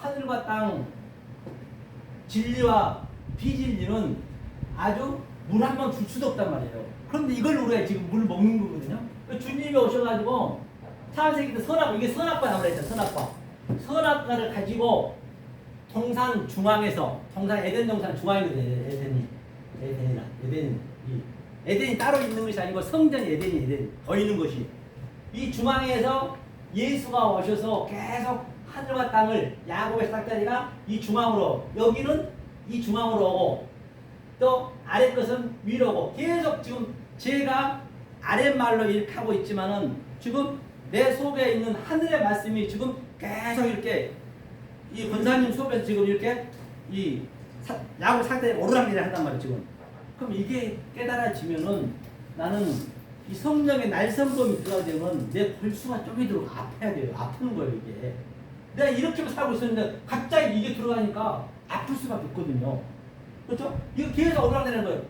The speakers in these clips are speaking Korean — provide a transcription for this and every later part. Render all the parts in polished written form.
하늘과 땅 진리와 비진리는 아주 물 한 방 줄 수도 없단 말이에요. 그런데 이걸 우리가 지금 물 먹는 거거든요. 주님이 오셔가지고 창세기 때 선악과, 이게 선악과 나오라 했잖아요. 선악과. 선악과를 가지고 동산 중앙에서, 동산 에덴 동산 중앙이거든요. 에덴이 따로 있는 것이 아니고 성전이 에덴이 더 있는 것이. 이 중앙에서 예수가 오셔서 계속 하늘과 땅을, 야곱의 싹다리가 이 중앙으로, 여기는 이 중앙으로 오고 또 아래 것은 위로 오고, 계속 지금 제가 아랫말로 이렇게 하고 있지만은 지금 내 속에 있는 하늘의 말씀이 지금 계속 이렇게 이 권사님 속에서 지금 이렇게 이 야곱 상태에 오르락내리락 한단 말이에요 지금. 그럼 이게 깨달아지면은 나는 이 성령의 날선범이 들어가면 내 골수가 쪼개도록 아파야 돼요. 아픈 거예요 이게. 내가 이렇게만 살고 있었는데 갑자기 이게 들어가니까 아플 수밖에 없거든요. 그렇죠? 이거 계속 오르락내리는 거예요.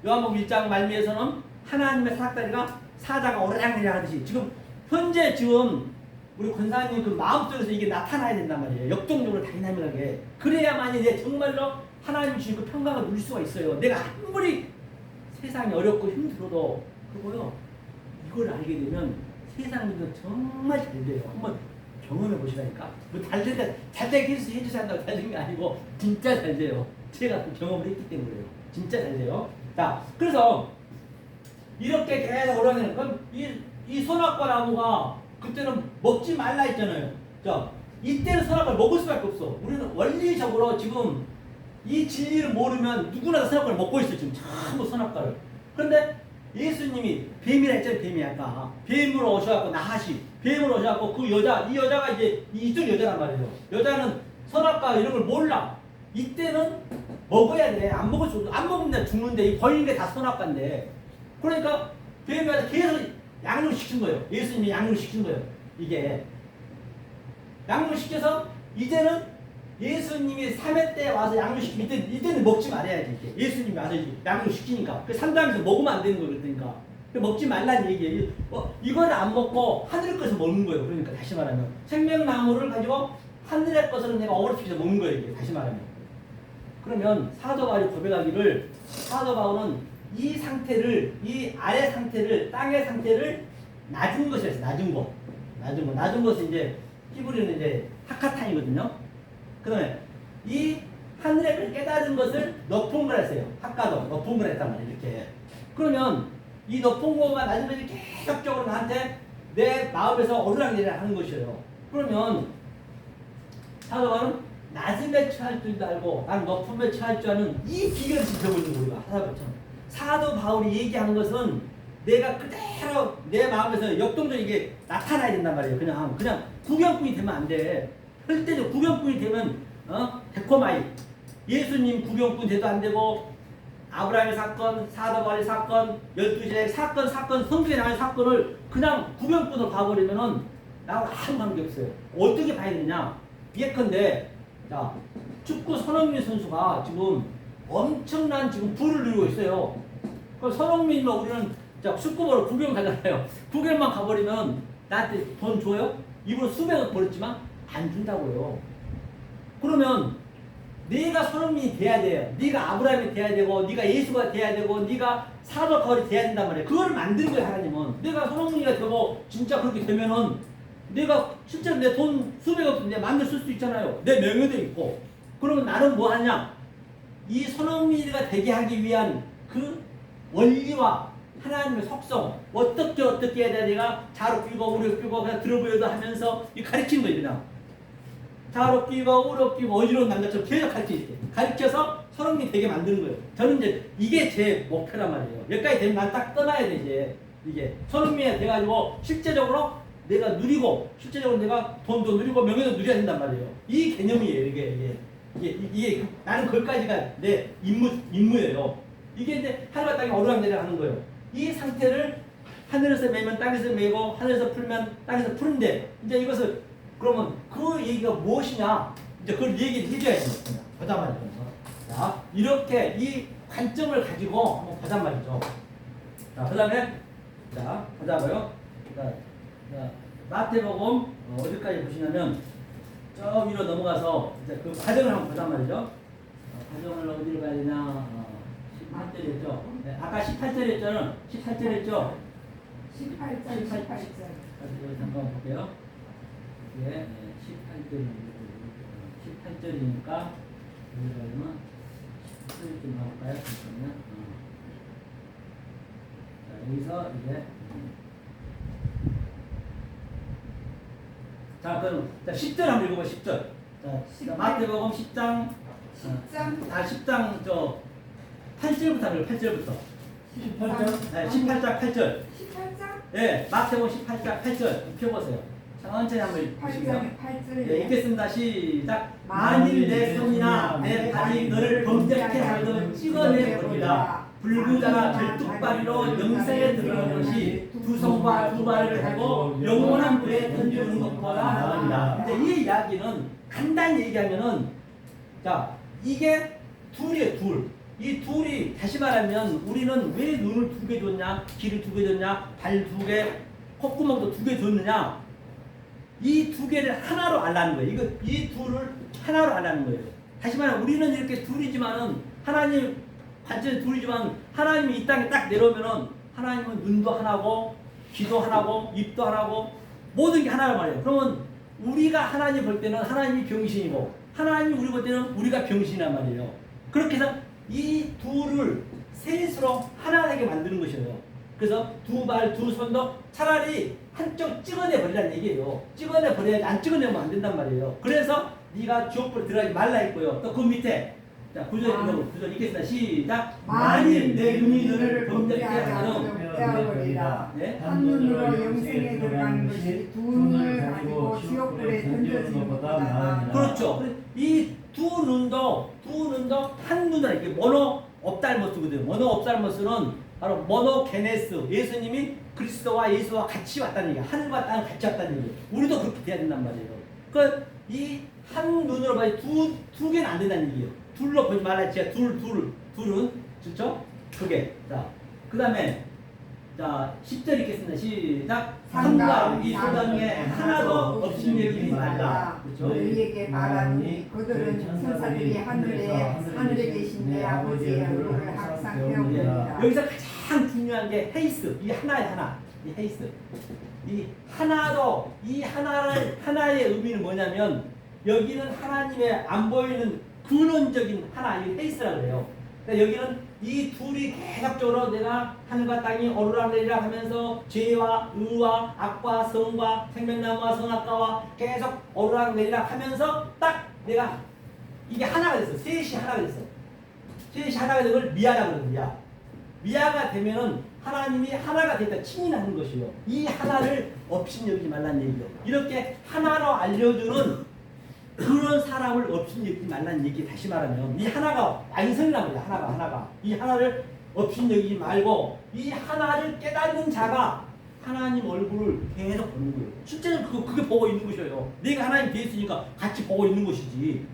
요한복음 1장 말미에서는 하나님의 사닥다리가 사자가 오르락내리락 하듯이 지금 현재 지금 우리 권사님 그 마음속에서 이게 나타나야 된단 말이에요. 역동적으로 다이나믹하게. 그래야만이 내 정말로 하나님 주신 그 평강을 누릴 수가 있어요. 내가 아무리 세상이 어렵고 힘들어도 그거요. 이걸 알게 되면 세상에도 정말 잘 돼요. 한번 경험해 보시라니까. 뭐 잘 되게 해주셔야 한다고 잘 되는 게 아니고 진짜 잘 돼요. 제가 그 경험을 했기 때문에 그래요. 진짜 잘 돼요. 자, 그래서 이렇게 계속 오르는 건 이 선악과 나무가 그때는 먹지 말라 했잖아요. 자, 이때는 선악과를 먹을 수밖에 없어. 우리는 원리적으로 지금 이 진리를 모르면 누구나 선악과를 먹고 있어요. 지금 전부 선악과를. 그런데 예수님이 뱀이라 했잖아요. 뱀이 아까. 뱀으로 오셔갖고 나하시. 뱀으로 오셔갖고 그 여자, 이 여자가 이제 이쪽 여자란 말이에요. 여자는 선악과 이런 걸 몰라. 이때는 먹어야 돼. 안 먹으면 죽는데 이 버리는 게 다 선악과인데. 그러니까 뱀이 계속 양육시킨 거예요. 예수님이 양육시킨 거예요. 이게 양육시켜서 이제는 예수님이 3회 때 와서 양육시키면 이때는 먹지 말아야지. 이게. 예수님이 와서 양육시키니까 그 상담에서 먹으면 안 되는 거예요. 그러니까 먹지 말라는 얘기예요. 이걸 안 먹고 하늘의 것을 먹는 거예요. 그러니까 다시 말하면 생명나무를 가지고 하늘의 것을 내가 어그러시켜서 먹는 거예요. 이게. 다시 말하면 그러면 사도 바울이 고백하기를, 사도 바울은 이 상태를, 이 아래 상태를, 땅의 상태를 낮은 것이라서 낮은 것은 이제 히브리는 이제 하카탄이거든요. 그다음에 이 하늘의 걸 깨달은 것을 높은 걸 했어요. 하카도 높은 걸 했단 말이에요. 이렇게. 그러면 이 높은 거가 낮은 것이 계속적으로 나한테 내 마음에서 오르락내리락 하는 것이에요. 그러면 사도 바울은 낮음에 처할 줄도 알고 난 높음에 처할 줄 아는 이 비결을 지켜보고 있는 거예요. 하사바처럼. 사도 바울이 얘기한 것은 내가 그대로 내 마음에서 역동적으로 이게 나타나야 된단 말이에요. 그냥 구경꾼이 되면 안 돼. 절대적 구경꾼이 되면 데코마이 예수님 구경꾼 돼도 안 되고, 아브라함의 사건, 사도 바울의 사건, 12지의 사건 성경에 나온 사건을 그냥 구경꾼으로 봐버리면은 나하고 아무 관계 없어요. 어떻게 봐야 되냐? 예컨대 자, 축구 손흥민 선수가 지금 엄청난 지금 부를 누리고 있어요. 그럼 손흥민과 우리는 자, 축구 보러 구경 가잖아요. 구경만 가버리면 나한테 돈 줘요? 입으로 수백억 벌었지만 안 준다고요. 그러면 네가 손흥민이 돼야 돼요. 네가 아브라함이 돼야 되고, 네가 예수가 돼야 되고, 네가 사도 바울이 돼야 된단 말이에요. 그걸 만든 거예요. 하나님은. 내가 손흥민이가 되고 진짜 그렇게 되면은 내가 실제로 내 돈 수백억 내가 만들 수 있잖아요. 내 명예도 있고. 그러면 나는 뭐 하냐? 이 손흥민이가 되게 하기 위한 그 원리와 하나님의 속성, 어떻게 해야 돼? 내가 자로 끼고 우로 끼고 그냥 들어보여도 하면서 이 가르치는 거예요. 그냥 자로 끼고 우로 끼고 어지러운 남자처럼 계속 가르쳐서 손흥민이 되게 만드는 거예요. 저는 이제 이게 제 목표란 말이에요. 여기까지 되면 난 딱 떠나야 돼. 이제 이게 손흥민이 돼가지고 실제적으로 내가 누리고, 실제적으로 내가 돈도 누리고 명예도 누려야 된단 말이에요. 이 개념이에요. 이게 나는 거기까지가 내 임무예요. 이게 이제 하늘과 땅이 오르락내리락 하는 거예요. 이 상태를 하늘에서 매면 땅에서 매고, 하늘에서 풀면 땅에서 푸는데, 이제 이것을 그러면 그 얘기가 무엇이냐? 이제 그걸 얘기를 해줘야 됩니다. 보자 말이죠. 자, 이렇게 이 관점을 가지고 한번 보자 말이죠. 자, 그 다음에 자, 보자고요. 마태복음 어디까지 보시냐면 저 위로 넘어가서 이제 그 과정을 한번 보단 말이죠. 과정을 어디로 가야 되나? 18절이었죠. 네, 아까 18절이었잖아요. 18절이었죠. 18절. 잠깐 볼게요. 예, 18절이니까 여기 가면 10절 좀 가볼까요? 잠깐만요. 자, 여기서 이제 자, 그럼 자, 10절 한번 읽어봐. 10절. 자, 마태복음 10장 10장 저 8절부터 하면 8절부터 18절? 네, 18장 8절 18장? 네, 마태복음 18장 8절 펴보세요. 천천히 한번 8장 8절. 네, 읽겠습니다. 시작. 만일 내 손이나 내 발이 너를 범죄케 하거든 찍어내 버리라. 불구자가 절뚝발이로 영생에 들어가는 것이 두 손과 두 발을 하고 영원한 불에 던지는 것보다 나으리라. 이제 이 이야기는 간단히 얘기하면은 자 이게 둘이에요. 둘. 이 둘이 다시 말하면 우리는 왜 눈을 두 개 줬냐, 귀를 두 개 줬냐, 발 두 개, 콧구멍도 두 개 줬느냐? 이 두 개를 하나로 알라는 거예요. 이 둘을 하나로 알라는 거예요. 다시 말하면 우리는 이렇게 둘이지만은 하나님 관절 둘이지만 하나님이 이 땅에 딱 내려오면은 하나님은 눈도 하나고 귀도 하나고 입도 하나고 모든 게 하나란 말이에요. 그러면 우리가 하나님 볼 때는 하나님이 병신이고 하나님이 우리 볼 때는 우리가 병신이란 말이에요. 그렇게 해서 이 둘을 셋으로 하나하게 만드는 것이에요. 그래서 두 발, 두 손도 차라리 한쪽 찍어내 버리라는 얘기예요. 찍어내 버려야지 안 찍어내면 안 된단 말이에요. 그래서 네가 지옥불에 들어가지 말라 했고요. 또 그 밑에 자 구절 읽겠습니다. 시작. 만일 내 눈이 너를 범죄케 하거든 떼어버리라. 네? 한 눈으로 영생에 들어가는 것이 두 눈을 가지고 지옥불에 던져지는 것보다 나으리라. 그렇죠. 이 두 눈도 한 눈으로 이게 모노 옵달머스거든요. 모노 옵달머스는 바로 모노게네스. 예수님이 그리스도와 예수와 같이 왔다는 얘기야. 하늘과 땅 같이 왔다는 얘기야. 우리도 그렇게 돼야 된단 말이에요. 그 이 한 눈으로 봐야 두 개는 안 된다는 얘기예요. 둘로 보지 말라 했지. 둘은 그렇죠? 그게 자 그다음에 자 10절 읽겠습니다. 시작. 삼가 이 소당에 하나도 없이 여기지 말라. 그렇죠? 너희에게 말하니 그들은 천사들이 하늘에 계신 내 아버지의 얼굴을 항상 배우리라. 여기서 가장 중요한 게 헤이스. 이 하나의 하나. 이 헤이스. 이 하나도 이 하나의 의미는 뭐냐면 여기는 하나님의 안 보이는 근원적인 하나, 이 헤이스라고 그래요. 그러니까 여기는 이 둘이 계속적으로 내가 하늘과 땅이 오르락내리락 하면서 죄와 의와 악과 성과 생명나무와 성악과와 계속 오르락내리락 하면서 딱 내가 이게 하나가 됐어. 셋이 하나가 됐어. 셋이 하나가 된 걸 미아라고 그러는 미아가 되면은 하나님이 하나가 됐다 칭의하는 것이요. 이 하나를 업신여기지 말라는 얘기요. 이렇게 하나로 알려주는 그런 사람을 업신여기지 말라는 얘기. 다시 말하면 이 하나가 완성이란 말이야. 하나가 이 하나를 업신여기지 말고 이 하나를 깨닫는 자가 하나님 얼굴을 계속 보는 거예요. 실제는 그게 보고 있는 것이에요. 내가 하나님 돼 있으니까 같이 보고 있는 것이지.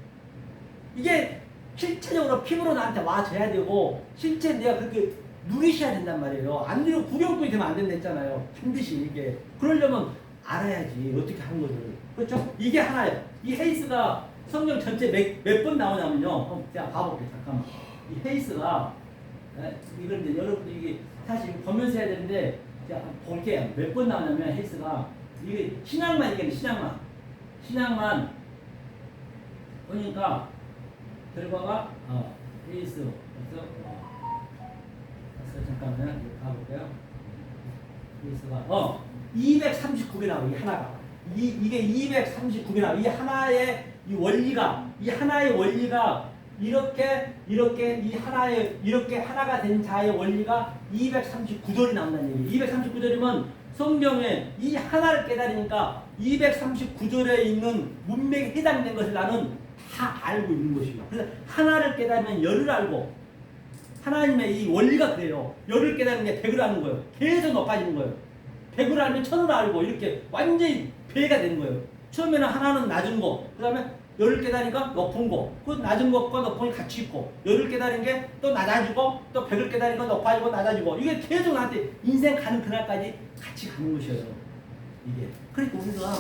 이게 실체적으로 피부로 나한테 와줘야 되고 실제 내가 그렇게 누리셔야 된단 말이에요. 안 누리고 구경꾼이 되면 안 된다 했잖아요. 반드시 이게 그러려면 알아야지 어떻게 하는 거를. 그렇죠? 이게 하나예요. 이 헤이스가 성경 전체 몇 번 나오냐면요. 제가 봐볼게요. 잠깐만. 이 헤이스가 이걸 이제 여러분들 이게 사실 보면서 해야 되는데 제가 볼게요. 몇 번 나오냐면 헤이스가 이게 신약만 얘기하는 신약만 보니까 결과가 헤이스 그래서 잠깐만요. 가볼게요. 헤이스가 239개 나와요. 이 하나가. 이게 239개 나와요. 이 하나의 원리가 이렇게 이 하나의 이렇게 하나가 된 자의 원리가 239절이 나온다는 얘기예요. 239절이면 성경에 이 하나를 깨달으니까 239절에 있는 문맥에 해당된 것을 나는 다 알고 있는 것이에요. 그래서 하나를 깨달으면 열을 알고 하나님의 이 원리가 그래요. 열을 깨달는 게 100을 아는 거예요. 계속 높아지는 거예요. 100을 알면 1000을 알고 이렇게 완전히 배가 되는 거예요. 처음에는 하나는 낮은 거, 그 다음에 열을 깨달으니까 높은 거, 그 낮은 것과 높은 게 같이 있고, 열을 깨달은 게 또 낮아지고, 또 100을 깨달으니까 높아지고 낮아지고, 이게 계속 나한테 인생 가는 그날까지 같이 가는 것이에요. 이게. 그러니까 우리가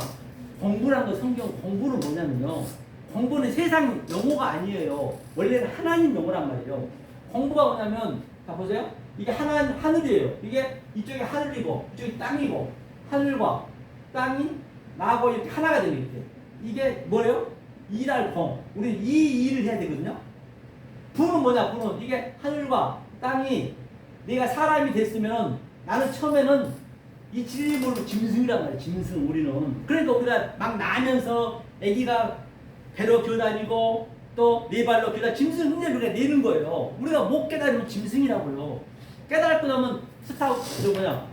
공부란 거 성경 공부는 뭐냐면요. 공부는 세상 용어가 아니에요. 원래는 하나님 용어란 말이에요. 공부가 뭐냐면 자 보세요. 이게 하늘이에요. 이게 이쪽이 하늘이고 이쪽이 땅이고 하늘과 땅이 나하고 이렇게 하나가 되는 게 이게 뭐래요? 이랄 공. 우리 이 일을 해야 되거든요. 부는 뭐냐? 부는 이게 하늘과 땅이 내가 사람이 됐으면 나는 처음에는 이 진리물로 짐승이란 말이야. 짐승 우리는. 그러니까 우리가 막 나면서 아기가 배로 기어다니고 또 네 발로 기어다 짐승 흉내를 우리가 내는 거예요. 우리가 못 깨달으면 짐승이라고요. 깨달고 나면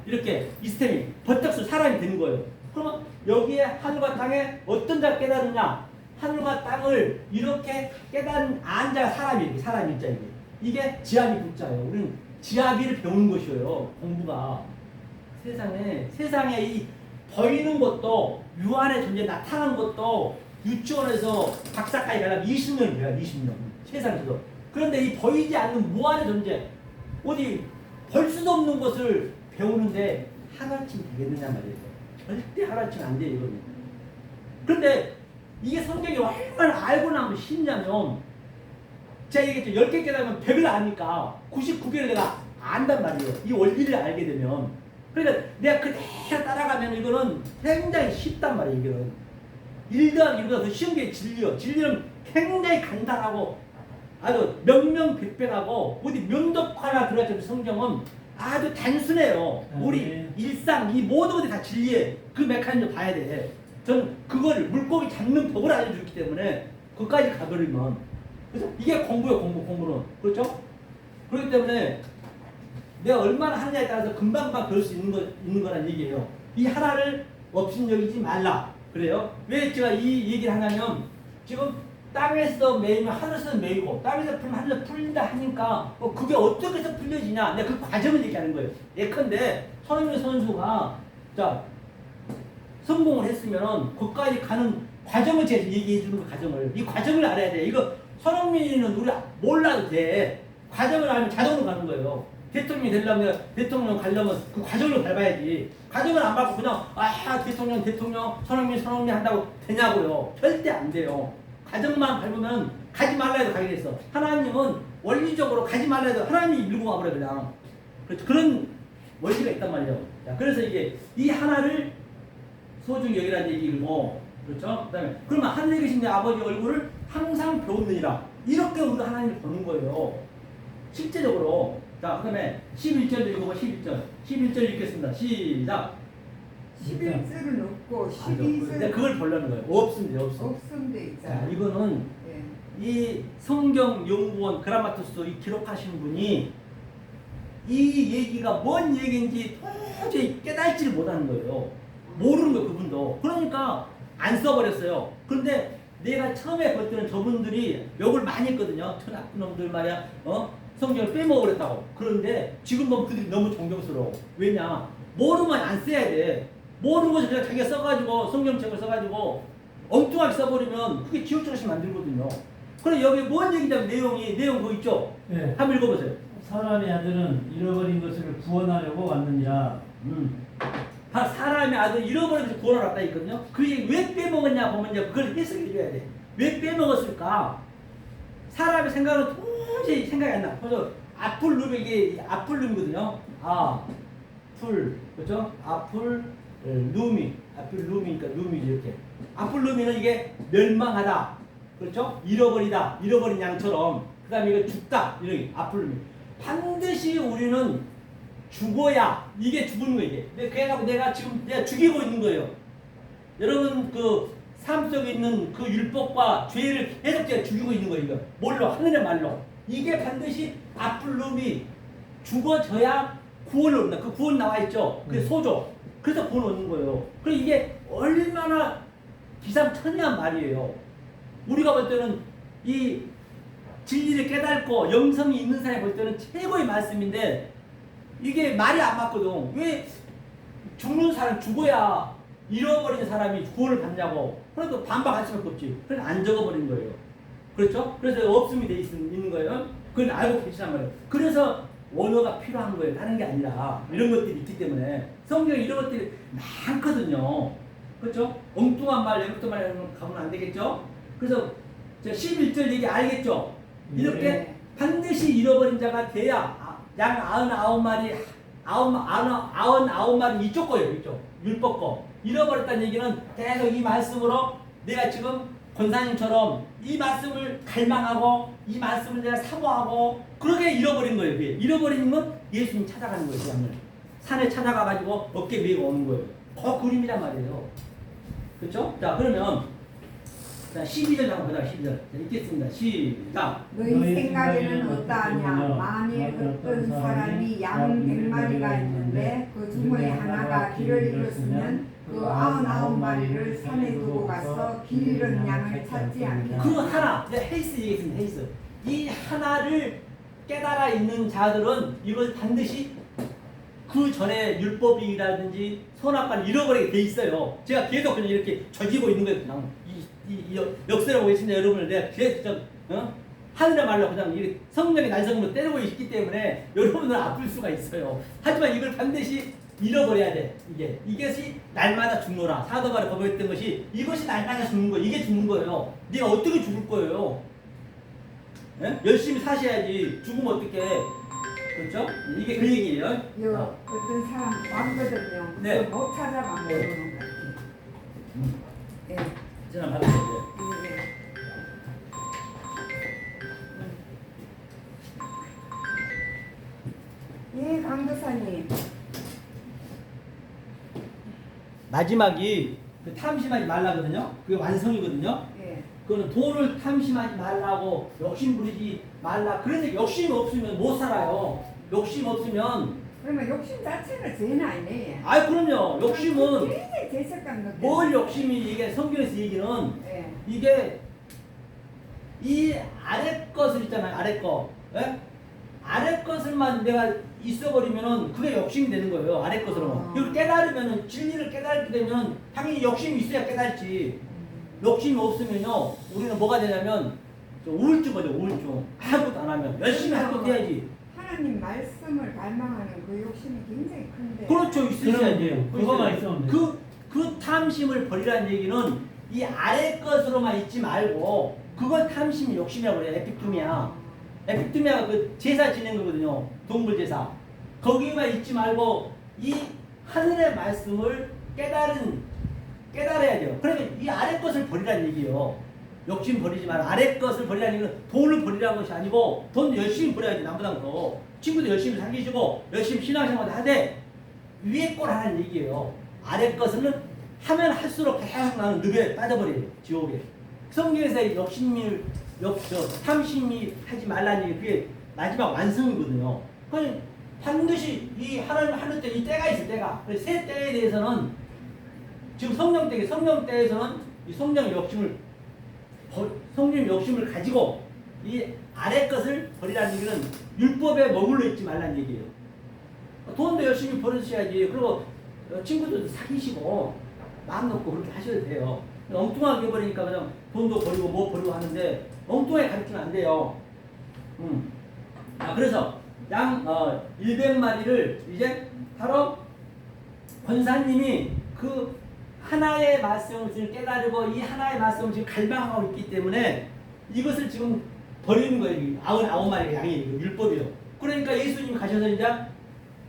이렇게 이스템이 버떡서 사람이 되는 거예요. 그러면 여기에 하늘과 땅에 어떤 자가 깨달으냐? 하늘과 땅을 이렇게 깨달은 안자가 사람이 있자 이게. 이게 지아비 국자예요. 우리는 지아비를 배우는 것이에요. 공부가. 세상에 이 보이는 것도 유한의 존재 나타나는 것도 유치원에서 박사까지 가려면 20년이 돼요. 20년. 세상에서도. 그런데 이 보이지 않는 무한의 존재 어디 볼 수도 없는 것을 배우는데 하나쯤 되겠느냐 말이에요. 절대 하나쯤 안 돼요. 이거는. 그런데 이게 성경이 얼마나 알고 나면 쉽냐면 제가 얘기했죠. 10개 깨달으면 100을 아니까 99개를 내가 안단 말이에요. 이 원리를 알게 되면. 그러니까 내가 그대로 따라가면 이거는 굉장히 쉽단 말이에요. 이거는 1 더하기 1보다 더 쉬운 게 진리요. 진리는 굉장히 간단하고 아주 명명백백하고 어디 면도하나 들어가면 성경은 아주 단순해요. 우리 일상 이 모든 것이 다 진리에 그 메커니즘을 봐야 돼. 저는 그걸 물고기 잡는 법을 알려주기 때문에 그까지 가버리면 그래서 이게 공부예요. 공부는 그렇죠? 그렇기 때문에 내가 얼마나 하느냐에 따라서 금방금방 배울 수 있는 거란 얘기예요. 이 하나를 업신여기지 말라. 그래요? 왜 제가 이 얘기를 하냐면 지금 땅에서 매이면 하늘에서 매이고 땅에서 풀면 하늘에서 풀린다 하니까 그게 어떻게 해서 풀려지냐. 내가 그 과정을 얘기하는 거예요. 예컨대 손흥민 선수가 자 성공을 했으면 거기까지 가는 과정을 제가 얘기해 주는 그 과정을. 이 과정을 알아야 돼. 이거 손흥민은 우리 몰라도 돼. 과정을 알면 자동으로 가는 거예요. 대통령이 되려면 대통령 가려면 그 과정을 밟아야지. 과정을 안 밟고 그냥 대통령 손흥민 한다고 되냐고요. 절대 안 돼요. 과정만 밟으면 가지 말라 해도 가게 됐어. 하나님은 원리적으로 가지 말라 해도 하나님이 밀고 가버려 그냥. 그런 원리가 있단 말이에요. 자, 그래서 이게 이 하나를 소중히 여기라는 얘기고 그렇죠? 그 다음에 그러면 하늘에 계신 내 아버지 얼굴을 항상 배웠느니라. 이렇게 우리가 하나님을 보는 거예요. 실제적으로. 자, 그 다음에 11절도 읽어봐. 11절 읽겠습니다. 시작. 11절은 없고 12절 근데 그걸 보려는 거예요. 없습니다. 없음 돼 있잖아요. 자, 이거는 예. 이 성경 연구원 그라마토스 이 기록하신 분이 이 얘기가 뭔 얘기인지 도저히 깨달지를 못하는 거예요. 모르는 거예요. 그분도. 그러니까 안 써버렸어요. 그런데 내가 처음에 볼 때는 저분들이 욕을 많이 했거든요. 저 나쁜 놈들 말이야. 성경을 빼먹으랬다고. 그런데 지금 보면 그들이 너무 존경스러워. 왜냐? 모르면 안 써야 돼. 모르는 것을 그냥 자기가 써가지고 성경책을 써가지고 엉뚱하게 써버리면 그게 지옥조같이 만들거든요. 그럼 여기 뭔 얘기냐면 내용 그거 있죠? 네. 한번 읽어보세요. 사람의 아들은 잃어버린 것을 구원하려고 왔느니라. 사람의 아들 잃어버린 것을 구원하러 왔다 있거든요. 그 얘기 왜 빼먹었냐 보면 그걸 해석해줘야 돼. 왜 빼먹었을까? 사람의 생각은 도저히 생각이 안 나. 그래서 아플룸이 이게 아플룸이거든요. 그렇죠? 아플룸이니까 룸이지 이렇게. 아플룸이는 이게 멸망하다, 그렇죠? 잃어버린 양처럼. 그다음에 이거 죽다 이런 아플룸이. 반드시 우리는 죽어야 이게 죽는 거예요. 이게. 내가 지금 죽이고 있는 거예요. 여러분 그 삶 속에 있는 그 율법과 죄를 계속 제가 죽이고 있는 거예요. 이거. 뭘로? 하늘의 말로. 이게 반드시 아플룸이 죽어져야 구원을 얻는다. 그 구원 나와 있죠. 그게 소조. 그래서 구원 얻는 거예요. 그리고 이게 얼마나 기상천외한 말이에요. 우리가 볼 때는 이 진리를 깨닫고 영성이 있는 사람이 볼 때는 최고의 말씀인데 이게 말이 안 맞거든. 왜 죽는 사람 죽어야 잃어버린 사람이 구원을 받냐고. 그래도 반박할 수밖에 없지. 그래서 안 적어버린 거예요. 그렇죠? 그래서 없음이 돼 있는 거예요. 그걸 알고 계시단 말이에요. 그래서 원어가 필요한 거예요. 다른 게 아니라 이런 것들이 있기 때문에 성경에 이런 것들이 많거든요. 그렇죠? 엉뚱한 말, 내부터 말 가면 안 되겠죠? 그래서 11절 얘기 알겠죠? 이렇게 네. 반드시 잃어버린 자가 돼야 양 99마리, 99마리 이쪽 거예요. 이쪽. 율법 거. 잃어버렸다는 얘기는 계속 이 말씀으로 내가 지금 권사님처럼 이 말씀을 갈망하고 이 말씀을 내가 사모하고 그렇게 잃어버린 거예요. 그게. 잃어버리는 건 예수님 찾아가는 거예요. 그 양을. 산에 찾아가가지고 어깨 메고 오는 거예요. 그 그림이란 말이에요. 그렇죠? 자, 그러면 자, 12절 한번 보자. 12절. 자, 읽겠습니다. 시작. 너희 생각에는 어떠하냐? 만일 어떤 사람이 양 100마리가 있는데 그 중에 하나가 길을 잃었으면 그 99마리를 산에 두고 가서 길 잃은 양을 찾지 않겠다. 그 하나, 이제 헤이스 얘기했습니다. 헤이스. 이 하나를 깨달아 있는 자들은 이걸 반드시 그 전에 율법이라든지 선악과를 잃어버리게 돼 있어요. 제가 계속 그냥 이렇게 저지고 있는 거예요. 그냥 이 역사라고 계신데 여러분을 내가 계속 하늘의 말로 그냥 이렇게 성령의 날성으로 때리고 있기 때문에 여러분은 아플 수가 있어요. 하지만 이걸 반드시 잃어버려야 돼. 이것이 날마다 죽노라. 사도바를 거부했던 것이 이것이 날마다 죽는 거예요. 이게 죽는 거예요. 네가 어떻게 죽을 거예요? 예? 열심히 사셔야지. 죽으면 어떡해. 그렇죠? 이게 그 얘기예요. 요 어떤 사람 왔거든요. 네. 못 찾아가 모르는 것 같아요. 예. 전화 받으세요. 예, 강도사님. 마지막이 그 탐심하지 말라거든요. 그게 완성이거든요. 예. 그거는 돈을 탐심하지 말라고 욕심 부리지 말라. 그런데 욕심이 없으면 못 살아요. 욕심 없으면 그러면 욕심 자체가 죄는 아니네. 아이 그럼요. 욕심은 굉장히 죄책감 느껴. 뭘 욕심이 이게 성경에서 얘기는 예. 이게 이 아래 것을 있잖아요. 아래 거. 예? 아래 것을만 내가 있어버리면은 그게 욕심이 되는 거예요. 아래 것으로만. 이걸 깨달으면은 진리를 깨달게 되면 당연히 욕심이 있어야 깨달지. 욕심이 없으면요. 우리는 뭐가 되냐면 우울증 거죠. 우울증. 아무것도 안 하면 열심히 할 것 해야지. 하나님 말씀을 갈망하는 그 욕심이 굉장히 큰데. 그렇죠. 있으셔야지. 그거만 있으면 돼. 그 탐심을 버리라는 얘기는 이 아래 것으로만 있지 말고 그걸 탐심이 욕심이라고 그래요. 에피투미아. 에피투미아가 그 제사 지낸 거거든요. 동물 제사. 거기만 있지 말고 이 하늘의 말씀을 깨달아야 돼요. 그러면 이 아래 것을 버리라는 얘기예요. 욕심 버리지 마라. 아래 것을 버리라는 얘기는 돈을 버리라는 것이 아니고 돈 열심히 버려야지. 남보다 더. 친구도 열심히 사귀시고 열심히 신앙생활 하되 위에 걸 하라는 얘기예요. 아래 것은 하면 할수록 계속 나는 늪에 빠져버려요. 지옥에. 성경에서 탐심이 하지 말라는 얘기 그게 마지막 완성이거든요. 그러니 반드시 이 하늘 때 이 때가 있어. 때가. 새 때에 대해서는 지금 성령 때에서는 이 성령의 욕심을 가지고 이 아래 것을 버리라는 얘기는 율법에 머물러 있지 말라는 얘기예요. 돈도 열심히 벌으셔야지. 그리고 친구들도 사귀시고 마음 놓고 그렇게 하셔도 돼요. 엉뚱하게 버리니까 그냥 돈도 버리고 뭐 버리고 하는데 엉뚱하게 가르치면 안 돼요. 그래서 양 100마리를 이제 바로 권사님이 그 하나의 말씀을 지금 깨달고 이 하나의 말씀을 지금 갈망하고 있기 때문에 이것을 지금 버리는 거예요. 99마리가 양이 율법이에요. 그러니까 예수님이 가셔서 이제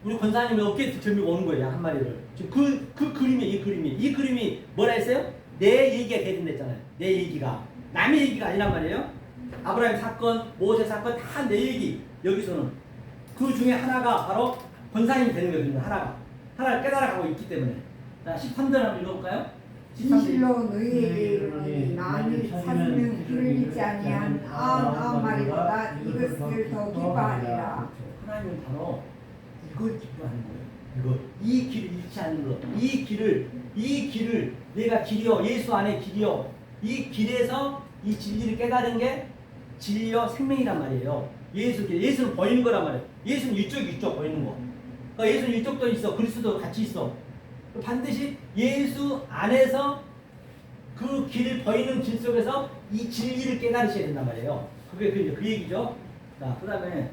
우리 권사님의 어깨에 들밀고 오는 거예요. 양 한 마리를. 지금 그 그림이 이 그림이 뭐라 했어요? 내 얘기가 대신됐잖아요. 내 얘기가. 남의 얘기가 아니란 말이에요. 아브라함 사건, 모세 사건 다 내 얘기. 여기서는 그 중에 하나가 바로 권사님이 되는 거거든요. 하나를 깨달아가고 있기 때문에. 자, 13절 한번 읽어볼까요? 진실로 너희에게 이르노니 만일 찾으면 길을 잃지 아니한 99마리보다 이것을 더 기뻐하리라. 하나님은 바로 이걸 기뻐하는 거예요. 이 길을 잃지 않는 것. 이 길을 내가 길이요. 예수 안에 길이요. 이 길에서 이 진리를 깨달은 게 진리요 생명이란 말이에요. 예수는 보이는 거란 말이에요. 예수는 이쪽 보이는 거. 그러니까 예수는 이쪽도 있어. 그리스도도 같이 있어. 반드시 예수 안에서 그 길 보이는 길 속에서 이 진리를 깨달으셔야 된단 말이에요. 그게 그 얘기죠. 자, 그 다음에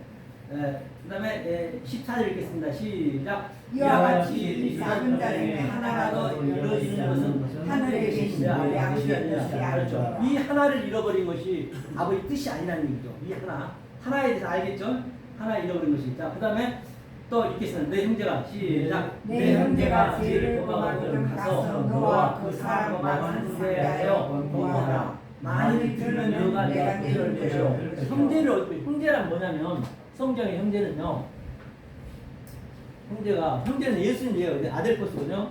그다음에 14절 읽겠습니다. 시작. 이와 같이 이 작은 자중에 하나라도 이루어지는 것은 하늘에 계신 우리 아버지의 뜻이 그렇죠. 아니라. 이 하나를 잃어버린 것이 아버지 뜻이 아니라는 얘기죠. 이 하나에 대해서 알겠죠? 하나 잃어버린 것이. 자, 그다음에 또 읽겠습니다. 내 형제가 시작. 내 형제가 죄를 범하거든 가서 너와 그 사람과 상대하여 원고하라. 많이 들으면 너가 내가 들을 것이요. 형제란 뭐냐면 성경의 형제는요. 형제는 예수님이에요. 아델포스거든요.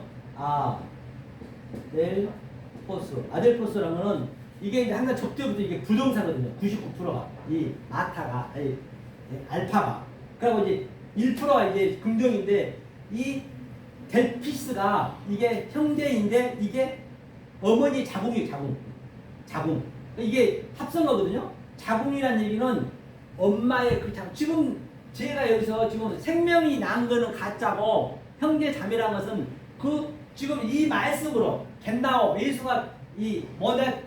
아델포스라는 거는 이게 이제 항상 적대부터 이게 부정사거든요. 99%가 이 알파가. 그리고 이제 1%가 이제 긍정인데 이 델피스가 이게 형제인데 이게 어머니 자궁이에요. 자궁. 이게 합성어거든요. 자궁이라는 얘기는 엄마의 그 자궁. 지금 제가 여기서 지금 생명이 난 거는 가짜고 형제 자매라는 것은 그 지금 이 말씀으로 겐나오 예수가 이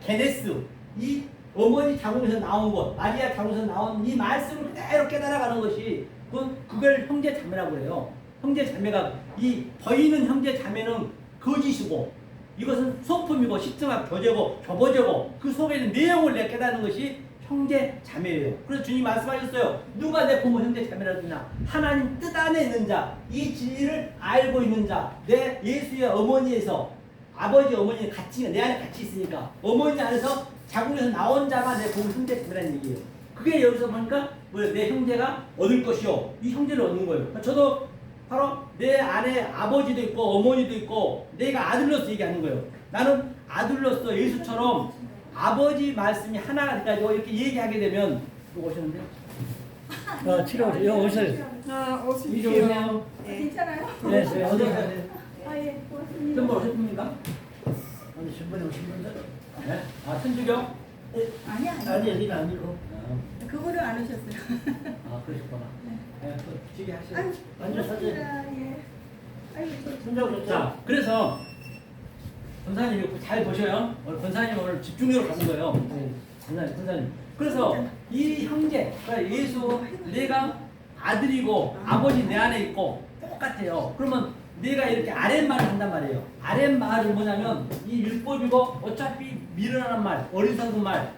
게네스 이 어머니 자궁에서 나온 것 마리아 자궁에서 나온 이 말씀을 그대로 깨달아가는 것이 그걸 형제 자매라고 해요. 형제 자매가 이 보이는 형제 자매는 거짓이고 이것은 소품이고 십자가 교보제고 그 속에 있는 내용을 내가 깨닫는 것이 형제 자매예요. 그래서 주님 말씀하셨어요. 누가 내 부모 형제 자매라 그러냐? 하나님 뜻 안에 있는 자, 이 진리를 알고 있는 자, 내 예수의 어머니에서 아버지 어머니 같이 내 안에 같이 있으니까 어머니 안에서 자궁에서 나온 자가 내 부모 형제 자매라는 얘기예요. 그게 여기서 보니까 내 형제가 얻을 것이요. 이 형제를 얻는 거예요. 저도 바로 내 안에 아버지도 있고 어머니도 있고 내가 아들로서 얘기하는 거예요. 나는 아들로서 예수처럼 아버지 말씀이 하나가 돼가지고 이렇게 얘기하게 되면 누구 오셨는데? 치료오세요. 여기 오세요. 오십시오. 이리 오세요. 괜찮아요? 네, 어디 오세요? 예, 고맙습니다. 선물 오셨습니까? 오늘 신분이 오신 분들? 네? 천주경? 아니야. 아니, 여기는 아니고. 그거를 안 오셨어요. 그러셨구나. 네, 지게 하시죠. 아유, 앉으셔서. 예. 아유, 손잡으셨죠? 자, 그래서 권사님 잘 보셔요. 오늘 권사님 오늘 집중력으로 가는 거예요. 권사님. 그래서 이 형제, 그러니까 예수 내가 아들이고 아버지 내 안에 있고 똑같아요. 그러면 내가 이렇게 아랫말을 한단 말이에요. 아랫말은 뭐냐면 이 율법이고 어차피 미련한 말, 어리석은 말,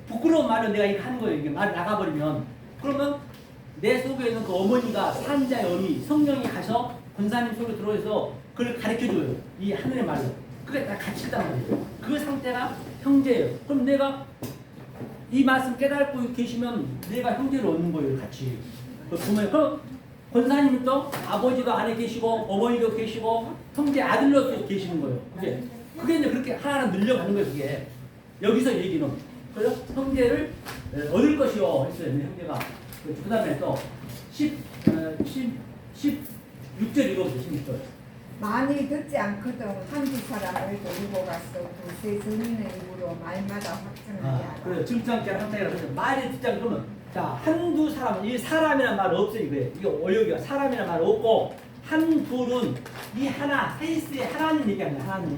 부끄러운 말은 내가 이렇게 하는 거예요. 이게 말 나가버리면. 그러면 내 속에 있는 그 어머니가 산자의 어미, 성령이 가서 권사님 속에 들어와서 그걸 가르쳐줘요. 이 하늘의 말로. 그게 다 같이 있단 말이에요. 그 상태가 형제예요. 그럼 내가 이 말씀 깨닫고 계시면 내가 형제를 얻는 거예요. 같이. 그럼 권사님도 아버지가 안에 계시고 어머니도 계시고 형제 아들로서 계시는 거예요. 그게 이제 그렇게 하나하나 늘려가는 거예요. 그게. 여기서 얘기는. 그래서 형제를 얻을 것이요. 했어요. 형제가. 그 다음에 또 16절 읽어보세요. 16절. 많이 듣지 않거든 한두 사람을 데리고 가서 두세 증인의 입으로 말마다 확증하게 하라. 그래 증상계를 항상이라고 하죠. 말이 듣지 않으면 자 한두 사람 이 사람이란 말 없어요. 이거예요. 이게 어려기가 사람이란 말 없고 한 둘은 이 하나 페이스의 하나님 얘기합니다. 하나님.